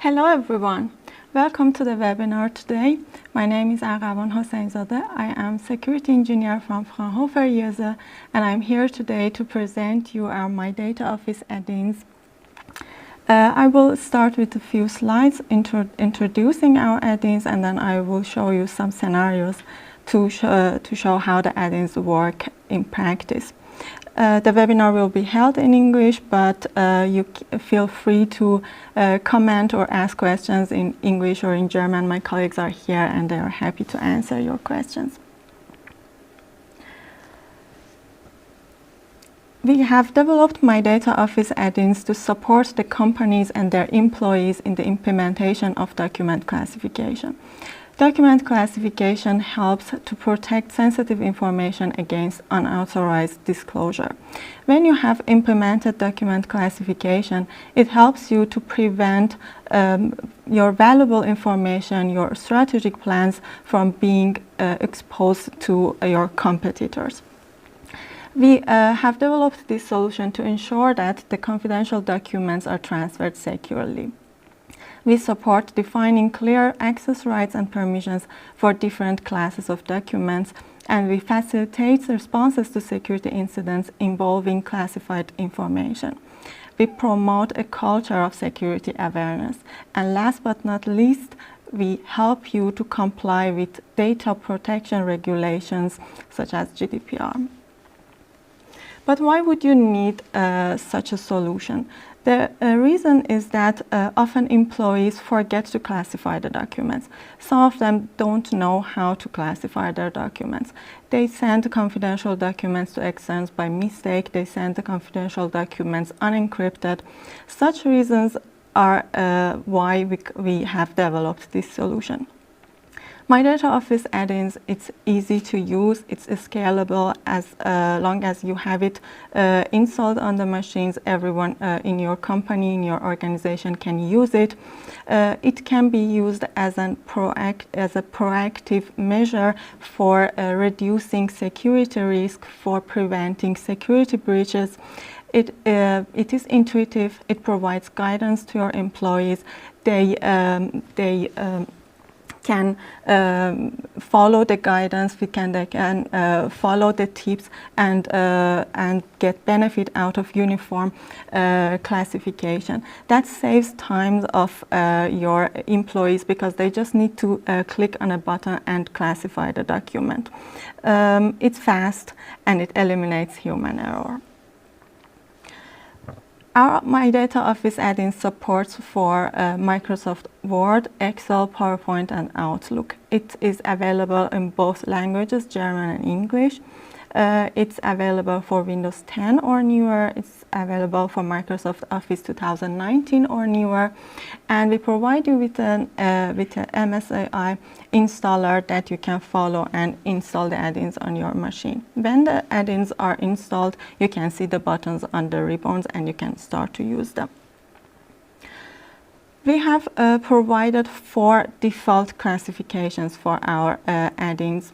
Hello everyone, welcome to the webinar today. My name is Aghavan Hosseinzadeh. I am security engineer from Fraunhofer IESE and I'm here today to present you my data office Addins. I will start with a few slides introducing our Addins, and then I will show you some scenarios to show how the Addins work in practice. The webinar will be held in English, but you feel free to comment or ask questions in English or in German. My colleagues are here and they are happy to answer your questions. We have developed My Data Office Addins to support the companies and their employees in the implementation of document classification. Document classification helps to protect sensitive information against unauthorized disclosure. When you have implemented document classification, it helps you to prevent your valuable information, your strategic plans from being exposed to your competitors. We have developed this solution to ensure that the confidential documents are transferred securely. We support defining clear access rights and permissions for different classes of documents, and we facilitate responses to security incidents involving classified information. We promote a culture of security awareness, and last but not least, we help you to comply with data protection regulations such as GDPR. But why would you need such a solution? The reason is that often employees forget to classify the documents. Some of them don't know how to classify their documents. They send confidential documents to externs by mistake. They send the confidential documents unencrypted. Such reasons are why we have developed this solution. My Data Office Addins, it's easy to use, it's scalable as long as you have it installed on the machines. Everyone in your company, in your organization can use it. It can be used as a proactive measure for reducing security risk, for preventing security breaches. It is intuitive, it provides guidance to your employees. They can follow the guidance, they can follow the tips and get benefit out of uniform classification. That saves time of your employees because they just need to click on a button and classify the document. It's fast and it eliminates human error. Our My Data Office Addins supports for Microsoft Word, Excel, PowerPoint, and Outlook. It is available in both languages, German and English. It's available for Windows 10 or newer. It's available for Microsoft Office 2019 or newer. And we provide you with an MSAI installer that you can follow and install the add-ins on your machine. When the add-ins are installed, you can see the buttons on the ribbons and you can start to use them. We have provided 4 default classifications for our add-ins.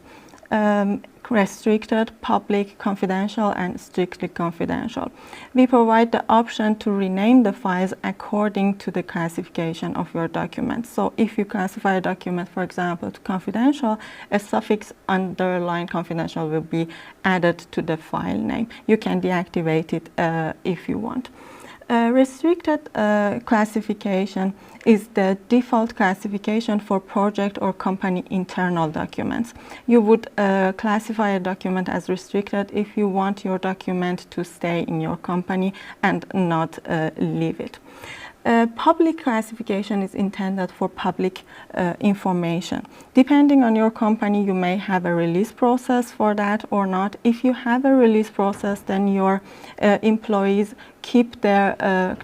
Restricted, public, confidential, and strictly confidential. We provide the option to rename the files according to the classification of your document. So if you classify a document, for example, to confidential, a suffix underlined confidential will be added to the file name. You can deactivate it if you want. Restricted classification is the default classification for project or company internal documents. You would classify a document as restricted if you want your document to stay in your company and not leave it. Public classification is intended for public information. Depending on your company, you may have a release process for that or not. If you have a release process, then your employees keep their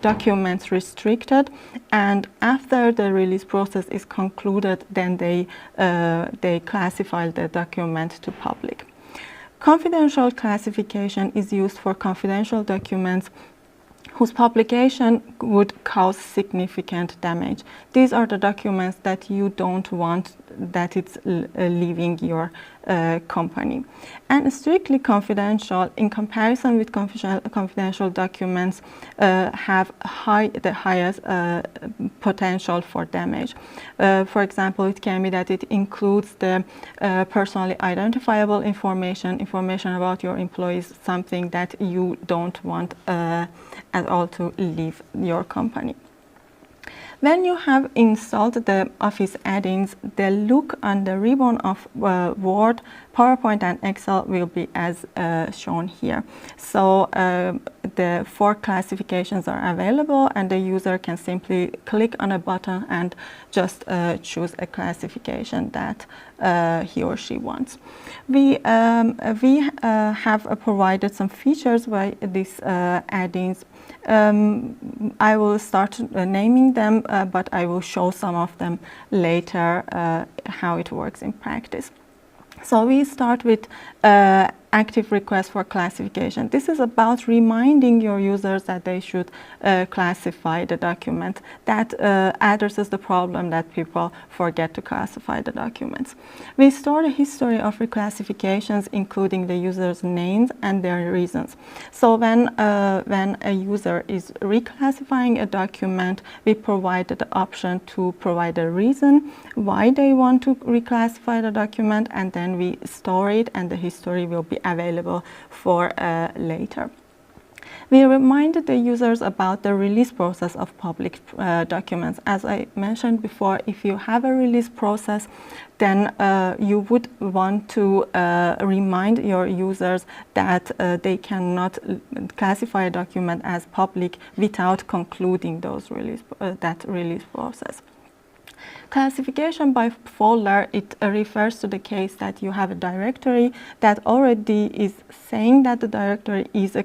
documents restricted, and after the release process is concluded, then they classify the document to public. Confidential classification is used for confidential documents whose publication would cause significant damage. These are the documents that you don't want that it's leaving your company. And strictly confidential, in comparison with confidential documents, have the highest potential for damage. For example, it can be that it includes the personally identifiable information about your employees, something that you don't want at all to leave your company. When you have installed the Office add-ins, the look on the ribbon of Word, PowerPoint and Excel will be as shown here. So the 4 classifications are available, and the user can simply click on a button and just choose a classification that he or she wants. We have provided some features by these add-ins. I will start naming them, but I will show some of them later how it works in practice. So we start with active request for classification. This is about reminding your users that they should classify the document. That addresses the problem that people forget to classify the documents. We store the history of reclassifications, including the user's names and their reasons. So when a user is reclassifying a document, we provide the option to provide a reason why they want to reclassify the document, and then we store it, and the history will be available for later. We reminded the users about the release process of public documents. As I mentioned before, if you have a release process, then you would want to remind your users that they cannot classify a document as public without concluding that release process. Classification by folder, it refers to the case that you have a directory that already is saying that the directory is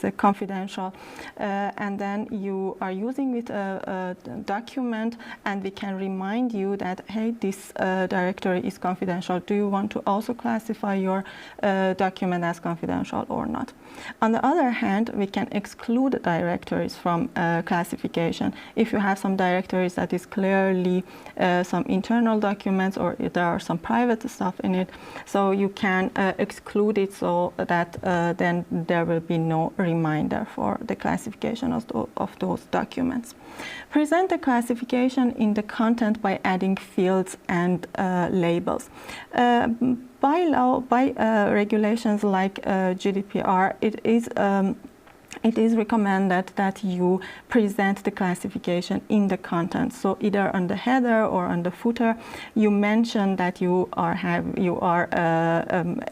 a confidential, and then you are using it a document, and we can remind you that, hey, this directory is confidential. Do you want to also classify your document as confidential or not? On the other hand, we can exclude directories from classification. If you have some directories that is clearly some internal documents, or there are some private stuff in it, so you can exclude it, so that then there will be no reminder for the classification of those documents. Present the classification in the content by adding fields and labels. By law, by regulations like GDPR, it is recommended that you present the classification in the content. So either on the header or on the footer, you mention that you are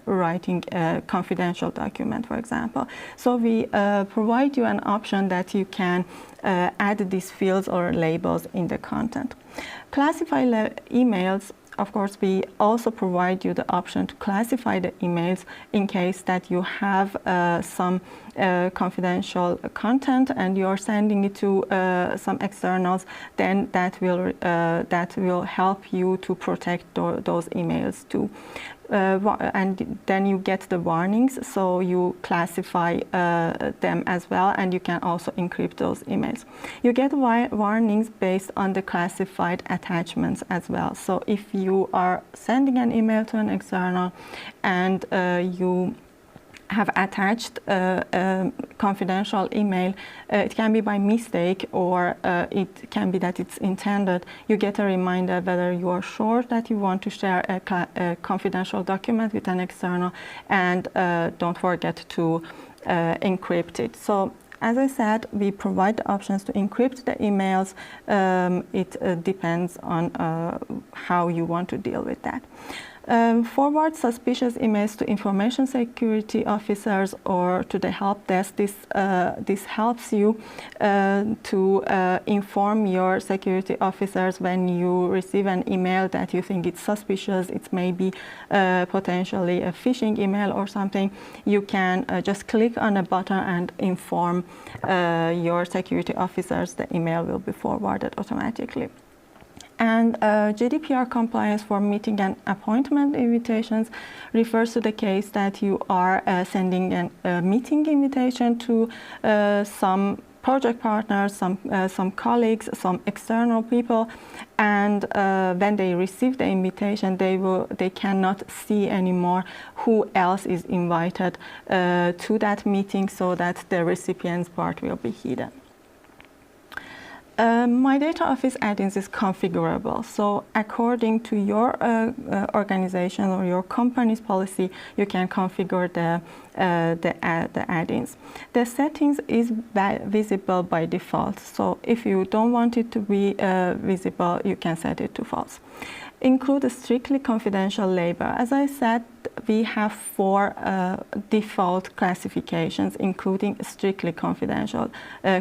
writing a confidential document, for example. So we provide you an option that you can add these fields or labels in the content. Classify emails. Of course, we also provide you the option to classify the emails in case that you have some confidential content and you're sending it to some externals. Then that will help you to protect those emails too. And then you get the warnings, so you classify them as well, and you can also encrypt those emails. You get warnings based on the classified attachments as well. So if you are sending an email to an external and you have attached a confidential email, it can be by mistake, or it can be that it's intended. You get a reminder whether you are sure that you want to share a confidential document with an external, and don't forget to encrypt it. So as I said, we provide the options to encrypt the emails. It depends on how you want to deal with that. Forward suspicious emails to information security officers or to the help desk. This helps you to inform your security officers when you receive an email that you think it's suspicious. It's maybe potentially a phishing email or something. You can just click on a button and inform your security officers. The email will be forwarded automatically. And GDPR compliance for meeting and appointment invitations refers to the case that you are sending a meeting invitation to some project partners, some colleagues, some external people, and when they receive the invitation, they cannot see anymore who else is invited to that meeting, so that the recipient's part will be hidden. My Data Office Addins is configurable, so according to your organization or your company's policy, you can configure the add-ins. The settings is visible by default, so if you don't want it to be visible, you can set it to false. Include a strictly confidential label. As I said, we have 4 default classifications, including strictly confidential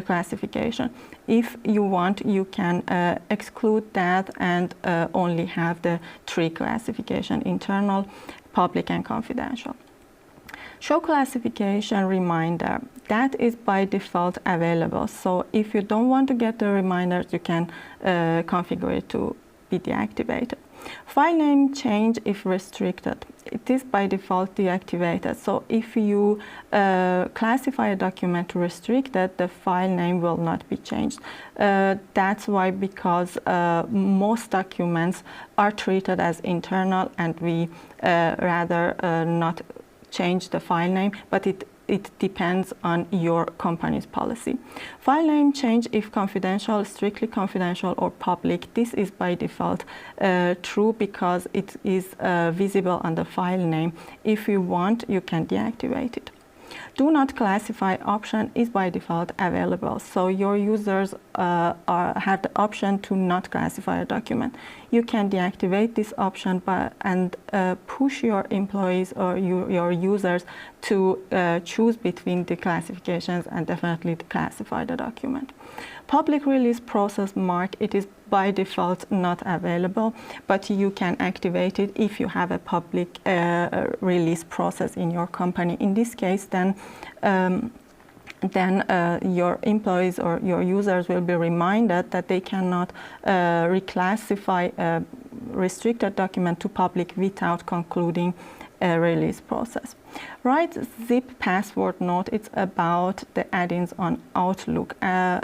classification. If you want, you can exclude that and only have the 3 classification: internal, public, and confidential. Show classification reminder. That is by default available. So if you don't want to get the reminders, you can configure it to be deactivated. File name change if restricted. It is by default deactivated. So if you classify a document to restricted, the file name will not be changed. That's why, because most documents are treated as internal, and we rather not change the file name, but it depends on your company's policy. File name change if confidential, strictly confidential, or public. This is by default true, because it is visible on the file name. If you want, you can deactivate it. Do not classify option is by default available, so your users have the option to not classify a document. You can deactivate this option and push your employees or your users to choose between the classifications and definitely classify the document. Public release process mark, it is by default not available, but you can activate it if you have a public release process in your company. In this case, then your employees or your users will be reminded that they cannot reclassify a restricted document to public without concluding a release process. Write zip password note. It's about the add-ins on Outlook.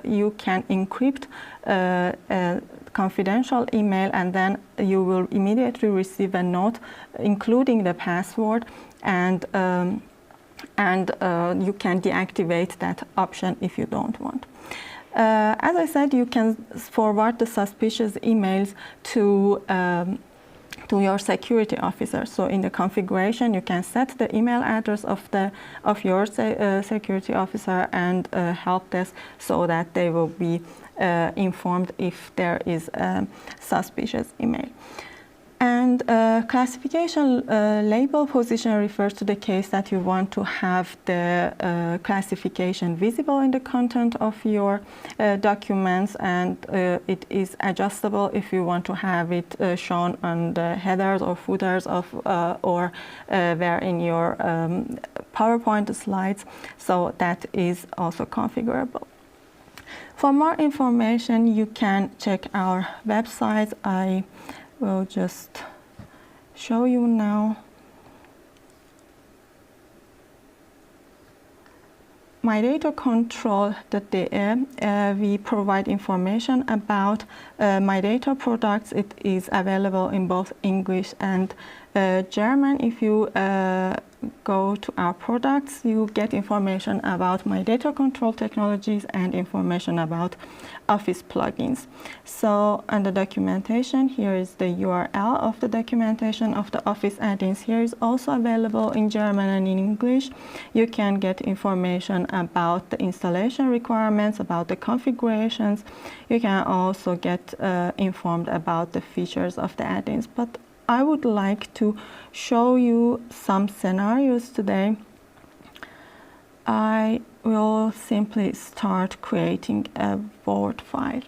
You can encrypt a confidential email, and then you will immediately receive a note including the password, and you can deactivate that option if you don't want. As I said, you can forward the suspicious emails to your security officer. So in the configuration, you can set the email address of your security officer and help desk, so that they will be informed if there is a suspicious email. And classification label position refers to the case that you want to have the classification visible in the content of your documents, and it is adjustable if you want to have it shown on the headers or footers of or where in your PowerPoint slides. So that is also configurable. For more information, you can check our website. I will just show you now. MyDataControl.de, we provide information about My Data products. It is available in both English and German. If you go to our products, you get information about My Data Control technologies and information about Office plugins. So on the documentation, here is the URL of the documentation of the Office add-ins. Here is also available in German and in English. You can get information about the installation requirements, about the configurations. You can also get informed about the features of the add-ins. But I would like to show you some scenarios today. I will simply start creating a Word file.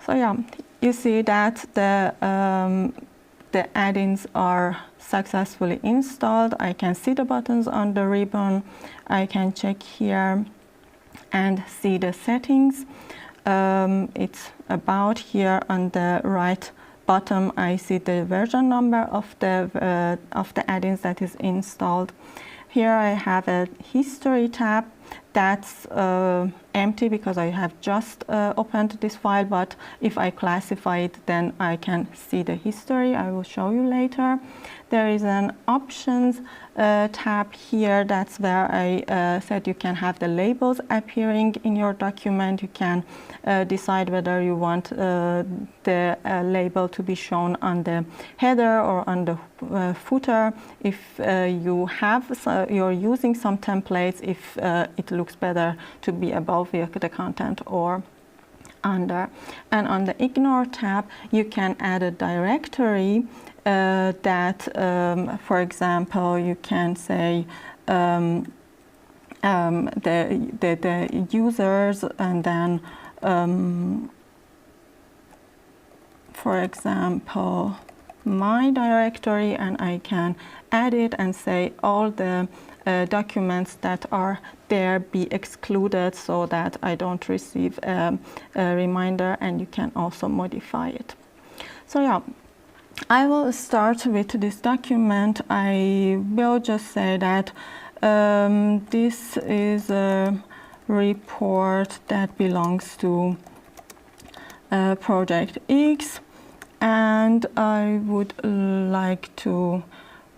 So yeah, you see that the add-ins are successfully installed. I can see the buttons on the ribbon. I can check here and see the settings. It's about here on the right bottom I see the version number of the add-ins that is installed. Here I have a history tab that's empty because I have just opened this file, but if I classify it, then I can see the history. I will show you later. There is an options tab here. That's where I said you can have the labels appearing in your document. You can decide whether you want the label to be shown on the header or on the footer. If you're using some templates, if it looks better to be above the content or under. And on the ignore tab, you can add a directory that, for example, you can say the users, and then, for example, my directory, and I can add it and say all the documents that are there be excluded so that I don't receive a reminder, and you can also modify it. So yeah, I will start with this document. I will just say that this is a report that belongs to Project X, and I would like to,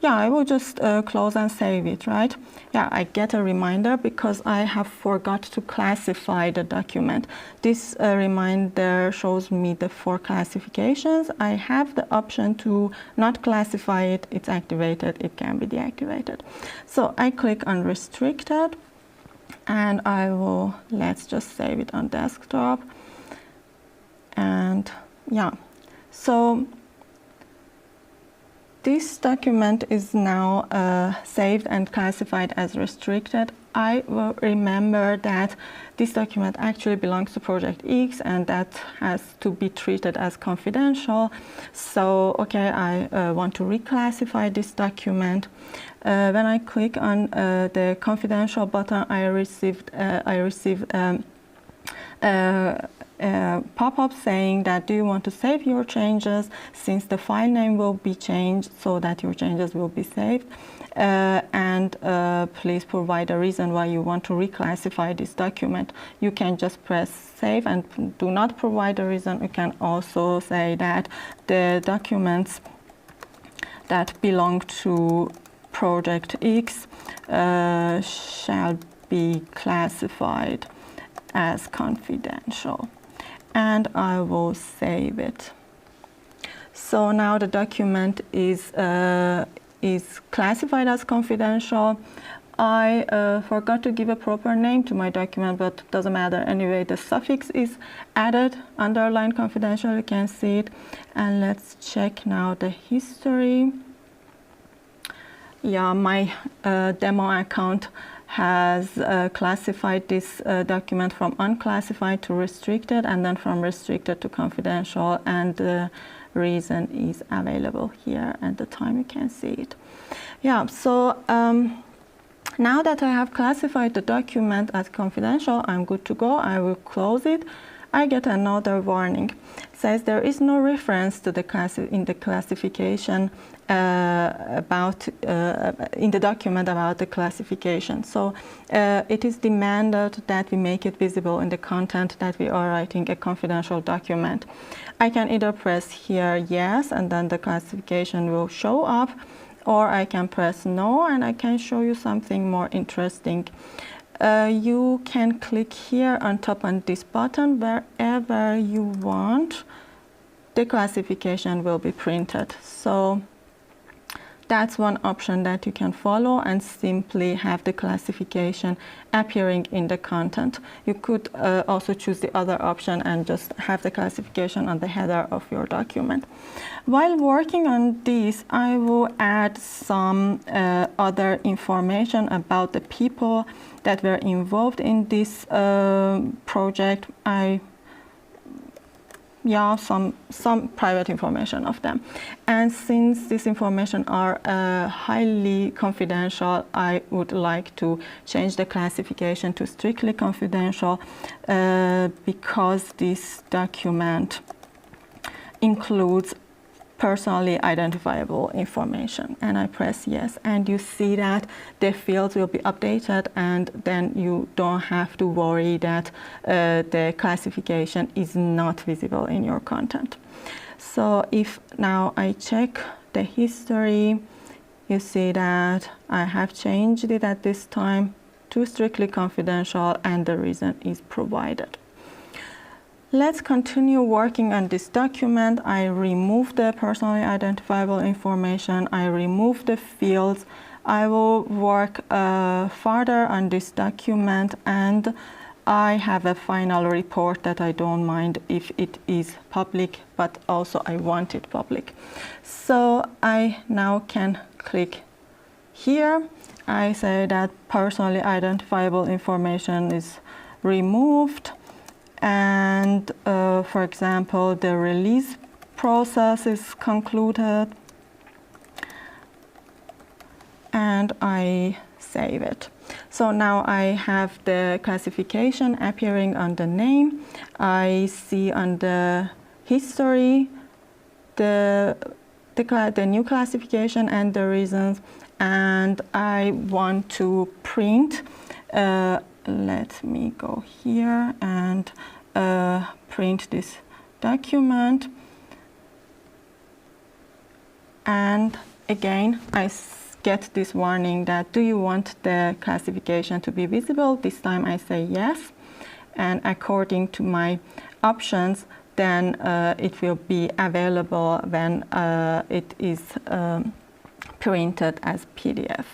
yeah, I will just close and save it, right? Yeah, I get a reminder because I have forgot to classify the document. This reminder shows me the 4 classifications. I have the option to not classify it. It's activated. It can be deactivated. So I click on restricted, and I will, let's just save it on desktop. And yeah, so this document is now saved and classified as restricted. I will remember that this document actually belongs to Project X, and that has to be treated as confidential. So, okay, I want to reclassify this document. When I click on the confidential button, I receive pop-up saying that, do you want to save your changes, since the file name will be changed so that your changes will be saved, and please provide a reason why you want to reclassify this document. You can just press save and do not provide a reason. You can also say that the documents that belong to Project X shall be classified as confidential, and I will save it. So now the document is classified as confidential. I forgot to give a proper name to my document, but doesn't matter. Anyway, the suffix is added, underlined confidential, you can see it. And let's check now the history. Yeah, my demo account has classified this document from unclassified to restricted, and then from restricted to confidential, and the reason is available here, and the time you can see it. Yeah, so now that I have classified the document as confidential, I'm good to go. I will close it. I get another warning. It says there is no reference to the in the classification in the document about the classification. So it is demanded that we make it visible in the content that we are writing a confidential document. I can either press here yes, and then the classification will show up, or I can press no, and I can show you something more interesting. You can click here on top on this button. Wherever you want, the classification will be printed. So that's one option that you can follow, and simply have the classification appearing in the content. You could also choose the other option and just have the classification on the header of your document. While working on this, I will add some other information about the people that were involved in this project. Some private information of them. And since this information are highly confidential, I would like to change the classification to strictly confidential because this document includes personally identifiable information, and I press yes, and you see that the fields will be updated, and then you don't have to worry that the classification is not visible in your content. So if now I check the history, you see that I have changed it at this time to strictly confidential, and the reason is provided. Let's continue working on this document. I remove the personally identifiable information. I remove the fields. I will work further on this document, and I have a final report that I don't mind if it is public, but also I want it public. So I now can click here. I say that personally identifiable information is removed. And for example, the release process is concluded, and I save it. So now I have the classification appearing on the name. I see on the history the new classification and the reasons, and I want to print. Let me go here and print this document, and again I get this warning that do you want the classification to be visible? This time I say yes, and according to my options then it will be available when it is printed as PDF,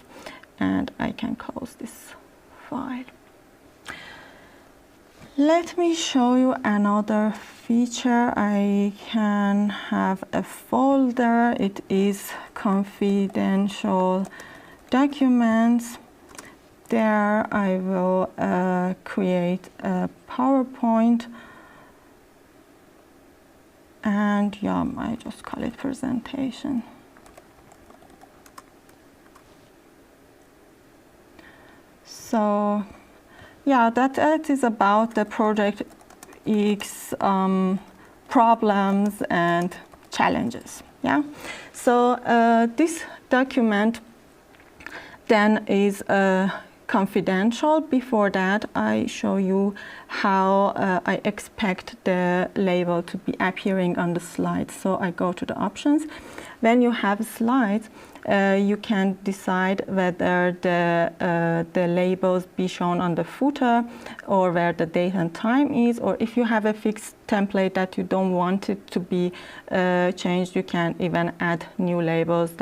and I can close this file. Let me show you another feature. I can have a folder. It is confidential documents. There I will create a PowerPoint, and yeah, I just call it presentation. So yeah, that is about the Project X problems and challenges. Yeah, so this document then is confidential. Before that, I show you how I expect the label to be appearing on the slides. So I go to the options. When you have slides, you can decide whether the labels be shown on the footer or where the date and time is, or if you have a fixed template that you don't want it to be changed, you can even add new labels.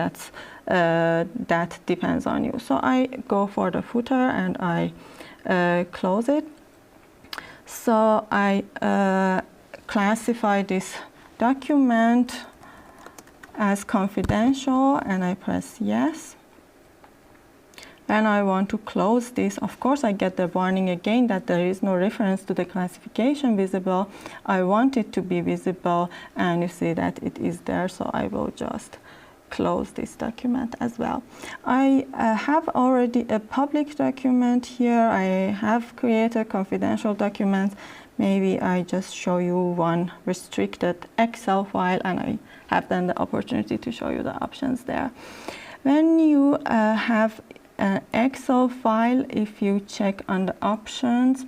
That depends on you. So I go for the footer and I close it. So I classify this document as confidential, and I press yes. And I want to close this. Of course, I get the warning again that there is no reference to the classification visible. I want it to be visible, and you see that it is there, so I will just close this document as well. I have already a public document here. I have created confidential documents. Maybe I just show you one restricted Excel file, and I have then the opportunity to show you the options there. When you have an Excel file, if you check on the options,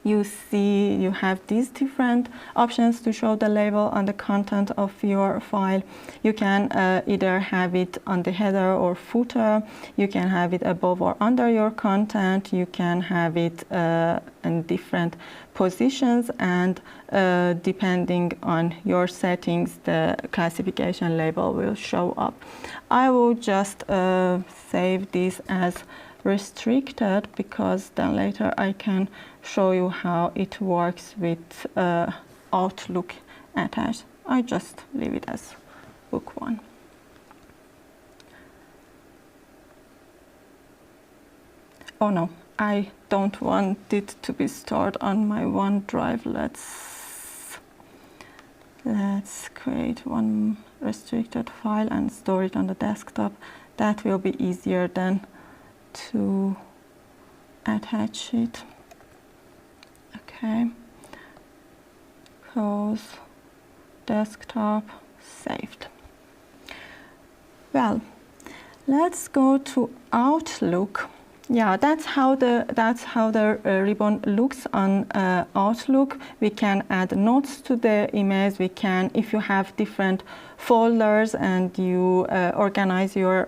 you see you have these different options to show the label on the content of your file. You can either have it on the header or footer. You can have it above or under your content. You can have it in different positions, and depending on your settings, the classification label will show up. I will just save this as restricted, because then later I can show you how it works with Outlook attached. I just leave it as book 1. Oh no, I don't want it to be stored on my OneDrive. Let's create one restricted file and store it on the desktop. That will be easier than to attach it. Okay, close, desktop, saved. Well, let's go to Outlook. Yeah, that's how the ribbon looks on Outlook. We can add notes to the emails. We can, if you have different folders and you organize your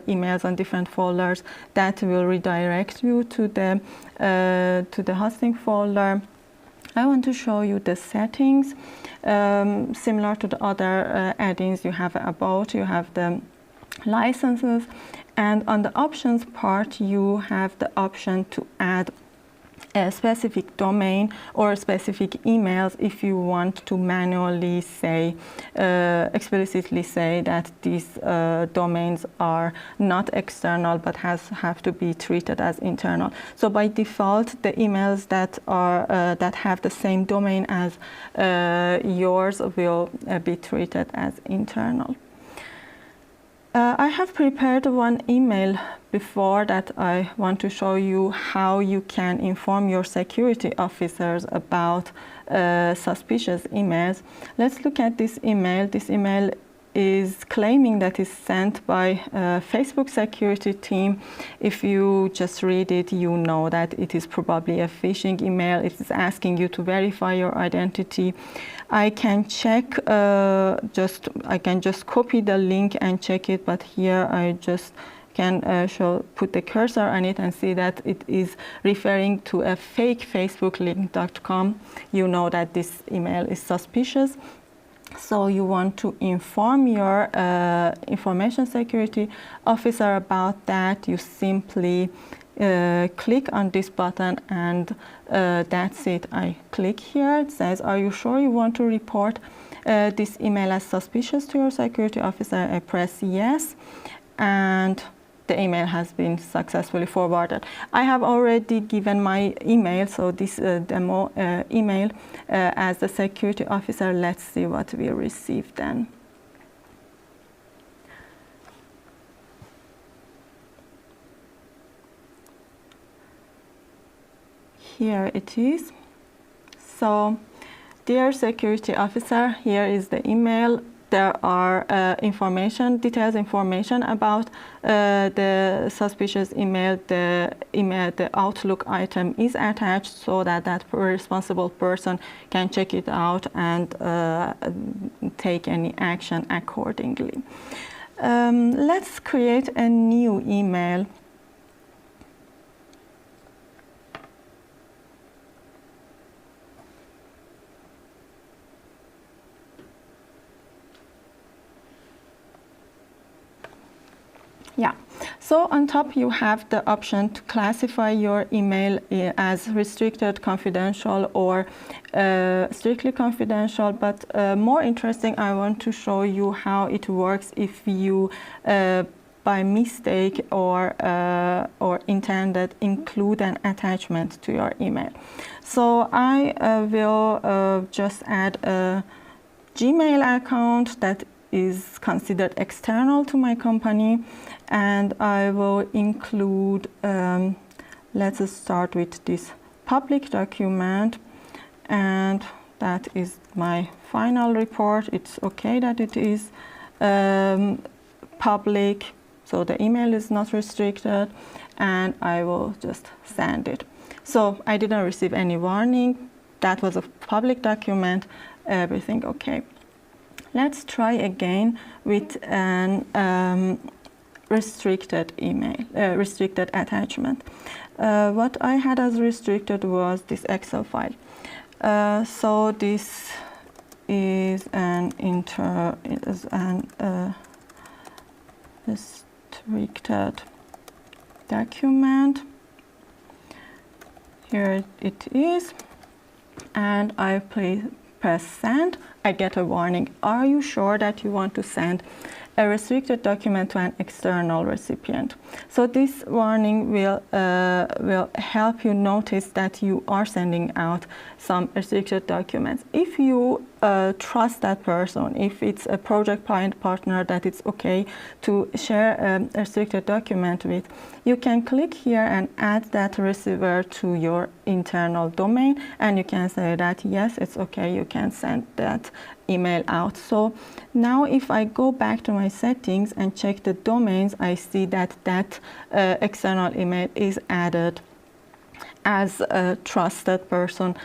emails on different folders, that will redirect you to the hosting folder. I want to show you the settings. Similar to the other add-ins, you have about, you have the licenses, and on the options part you have the option to add a specific domain or specific emails if you want to manually say, explicitly say that these domains are not external but have to be treated as internal. So by default, the emails that are that have the same domain as yours will be treated as internal. I have prepared one email before that I want to show you how you can inform your security officers about suspicious emails. Let's look at this email. This email is claiming that is sent by Facebook security team. If you just read it, you know that it is probably a phishing email. It is asking you to verify your identity. I can check, I can just copy the link and check it, but here I just can put the cursor on it and see that it is referring to a fake Facebook link.com. You know that this email is suspicious. So you want to inform your information security officer about that. You simply click on this button and that's it. I click here. It says, are you sure you want to report this email as suspicious to your security officer? I press yes, and the email has been successfully forwarded. I have already given my email, so this demo email as the security officer. Let's see what we receive then. Here it is. So, dear security officer, here is the email. There are details information about the suspicious email. The Outlook item is attached so that responsible person can check it out and take any action accordingly. Let's create a new email. Yeah, so on top you have the option to classify your email as restricted, confidential, or strictly confidential. But more interesting, I want to show you how it works if you by mistake or intended include an attachment to your email. So I will just add a Gmail account that is considered external to my company, and I will include, let's start with this public document, and that is my final report. It's okay that it is public, so the email is not restricted, and I will just send it. So I didn't receive any warning. That was a public document, everything okay. Let's try again with an restricted email, restricted attachment. What I had as restricted was this Excel file. So this is an restricted document. Here it is, and I press send. I get a warning. Are you sure that you want to send a restricted document to an external recipient? So this warning will help you notice that you are sending out some restricted documents. If you trust that person, if it's a project partner that it's okay to share a restricted document with, you can click here and add that receiver to your internal domain, and you can say that yes, it's okay, you can send that email out. So now if I go back to my settings and check the domains, I see that that external email is added as a trusted person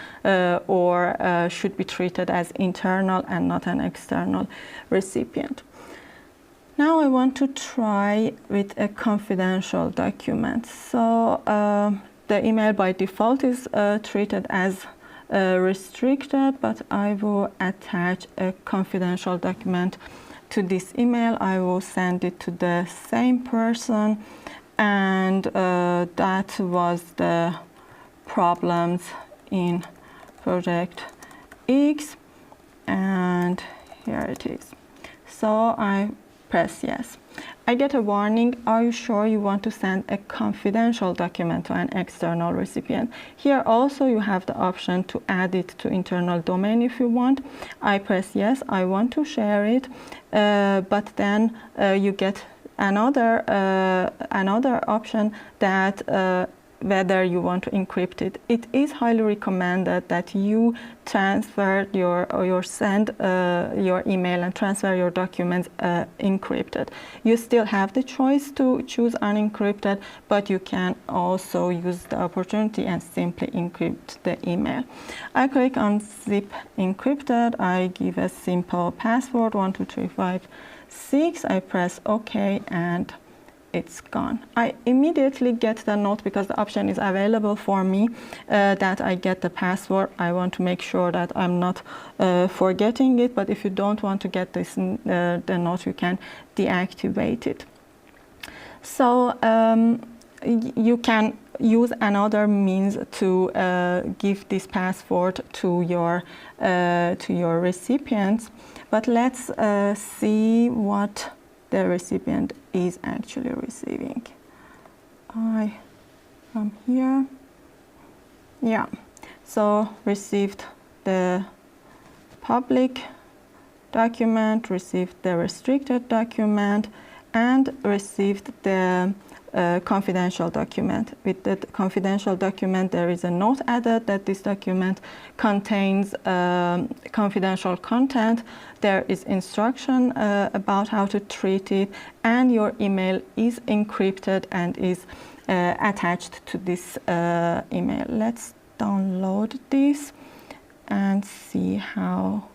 or should be treated as internal and not an external recipient. Now I want to try with a confidential document. So the email by default is treated as restricted, but I will attach a confidential document to this email. I will send it to the same person, and that was the problems in project X, and here it is. So I press yes. I get a warning, are you sure you want to send a confidential document to an external recipient? Here also you have the option to add it to internal domain if you want. I press yes, I want to share it, but then you get another option that whether you want to encrypt it. It is highly recommended that you transfer send your email and transfer your documents encrypted. You still have the choice to choose unencrypted, but you can also use the opportunity and simply encrypt the email. I click on zip encrypted. I give a simple password 123556. I press OK, and it's gone. I immediately get the note because the option is available for me that I get the password. I want to make sure that I'm not forgetting it, but if you don't want to get this the note, you can deactivate it. So you can use another means to give this password to your recipients, but let's see what the recipient is actually receiving. I am here. Yeah, so received the public document, received the restricted document, and received the confidential document. With the confidential document, there is a note added that this document contains confidential content. There is instruction about how to treat it, and your email is encrypted and is attached to this email. Let's download this and see how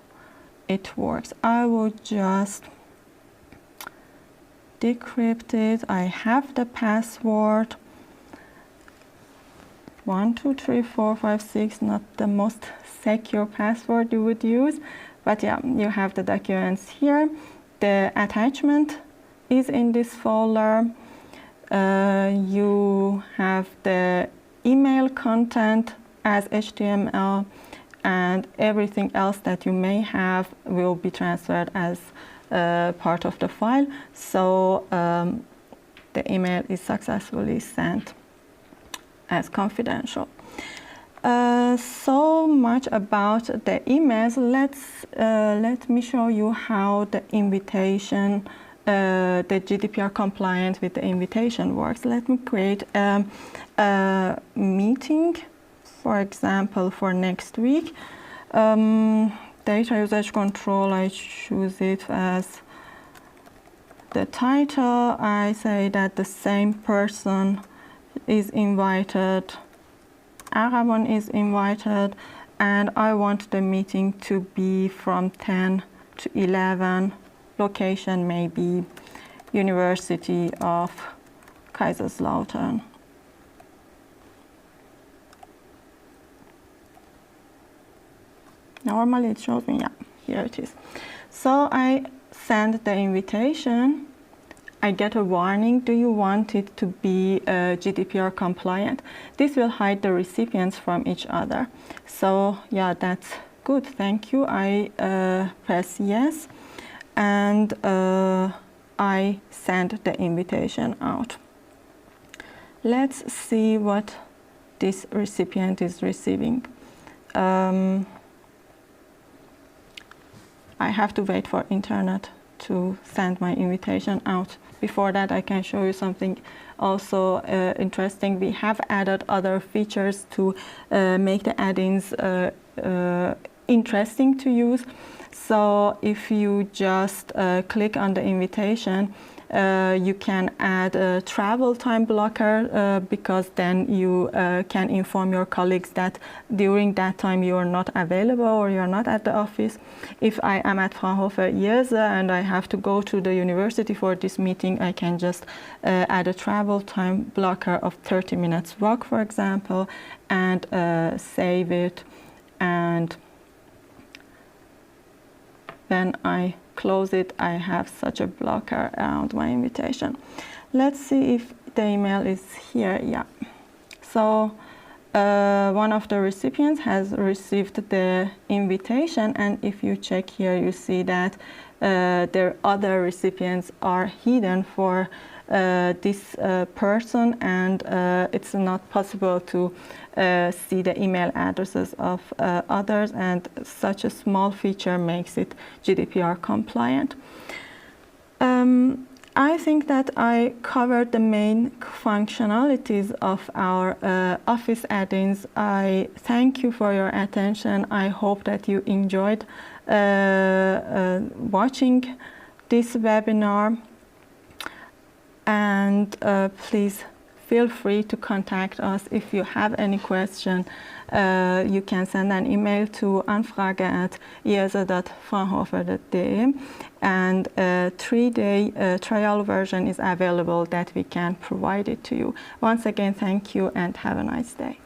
it works. I will just decrypt it. I have the password 123456, not the most secure password you would use, but yeah, you have the documents here. The attachment is in this folder. You have the email content as HTML, and everything else that you may have will be transferred as part of the file. So the email is successfully sent as confidential. So much about the emails. Let me show you how the invitation, the GDPR compliant with the invitation works. Let me create a meeting, for example, for next week. Data usage control, I choose it as the title. I say that the same person is invited, everyone is invited, and I want the meeting to be from 10 to 11. Location may be University of Kaiserslautern. Normally it shows me, yeah, here it is. So I send the invitation. I get a warning, do you want it to be GDPR compliant? This will hide the recipients from each other. So yeah, that's good, thank you. I press yes, and I send the invitation out. Let's see what this recipient is receiving. I have to wait for internet to send my invitation out. Before that, I can show you something also interesting. We have added other features to make the add-ins interesting to use. So if you just click on the invitation, you can add a travel time blocker because then you can inform your colleagues that during that time you are not available or you are not at the office. If I am at Fraunhofer IESE and I have to go to the university for this meeting, I can just add a travel time blocker of 30 minutes walk, for example, and save it. And when I close it, I have such a blocker around my invitation. Let's see if the email is here. Yeah. So one of the recipients has received the invitation, and if you check here, you see that their other recipients are hidden for this person, and it's not possible to see the email addresses of others, and such a small feature makes it GDPR compliant. I think that I covered the main functionalities of our Office add-ins. I thank you for your attention. I hope that you enjoyed watching this webinar, and please feel free to contact us if you have any question. You can send an email to anfrage@iese.fraunhofer.de, and a 3-day trial version is available that we can provide it to you. Once again, thank you and have a nice day.